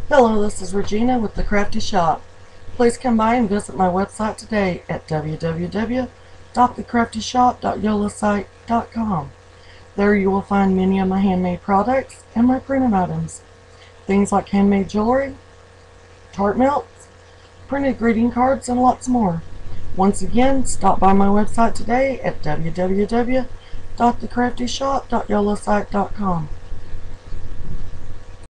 Hello, this is Regina with The Crafty Shop. Please come by and visit my website today at www.thecraftyshop.yolasite.com. There you will find many of my handmade products and my printed items. Things like handmade jewelry, tart melts, printed greeting cards, and lots more. Once again, stop by my website today at www.thecraftyshop.yolasite.com.